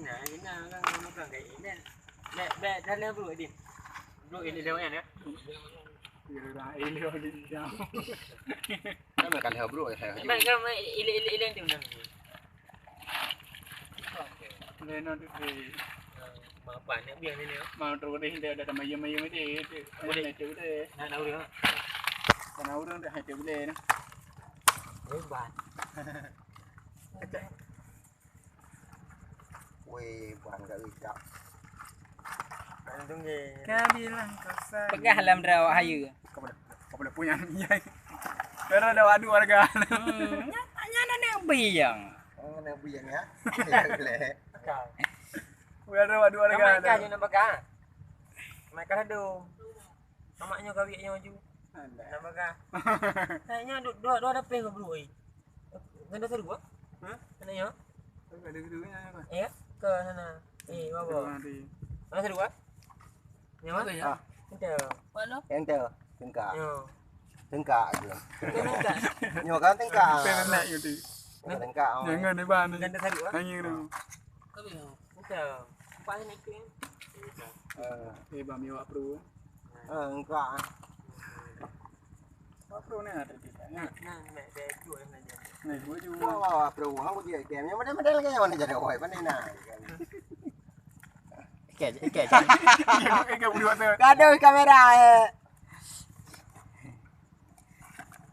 Ina kan makan kayak ini. Dah dalam bro dia. Bro ini dia mana? Ini dia. Kan makan heo bro heo. Kan ile tu nang. Leno tu Apa nak biar ni? mau tu dia ada mayam dia. Boleh tu dia. Nak tahu dia. Kana urang dah hati boleh nah. Hebat. Weh, buang gak ujak. Antung je. Kau bilang kau sayang. Pegah dalam drawak hayu. Kau boleh punya ni. Karena ada wadu warga. Nyatanya ada yang biang. Oh, nak biang ya. Boleh. Kau. Ada wadu warga. Mereka je nak bakar. Mereka ada. Mamaknya kau biaknya maju. Nak bakar. Kayaknya dua ada peng ke bro. Ganda seru ah? Mana ya? Ada keduanya apa? Ya, ke sana. Bawa. Mana seru ah? Ni mana ya? Kita. Mana? Ente, tengkak. Yo. Tengkak je. Tengok. Nyo kan tengkak. Penak gitu. Tengkak. Jangan di ban. Ganda seru ah? Hanya tu. Kita. Apa ni ke? Bami wak pro. Tengkak. Wak pro ni ada tidak? Nah, dia jual saja. Ni gua juga. Wah, pro hang dia game. Yang model-model kayak mana jadi oi pandai nah. Ikat. Kau boleh buat. Kado kamera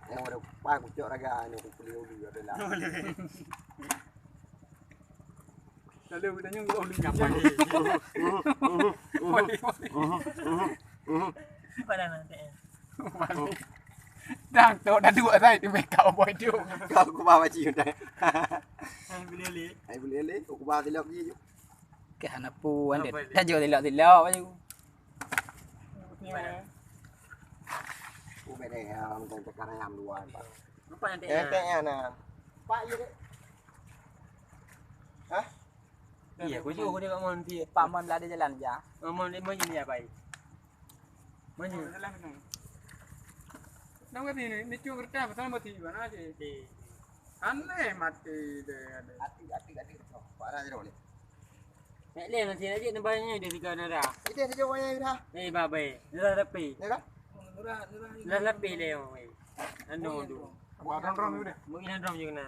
Yang udah pak kucuk raga ni aku beli dulu adalah. Lalu kita nyung gua uling apa ni? Pada nanti. Dah dah dua dah di make up boy tu. Kau aku bawa cium dah. Hai beli. Ai boleh le, aku bawa tilap je. Ke anak puan dia. Dah jual tilak baju. Aku beda macam cakar ayam luar. Apa nanti? Enteknya nah. Pak ye dek. Hah? Iya, aku juga dia kat mon dia. Pak Mon lah ada jalan je. Mon dia mana ni apa? Mana? Jalan ni. Nama ni cuma kerja pasal mati mana je. Aneh mati dia ada. Ati. Parah je boleh. Nek le nanti aja nambahnya dia tiga nara. Itu saja wayang dah. Babai. Dah lepi. Ya kan? Dah lepi le oi. Anu tu. Buat ron-ron tu deh. Mungkin rom juga na.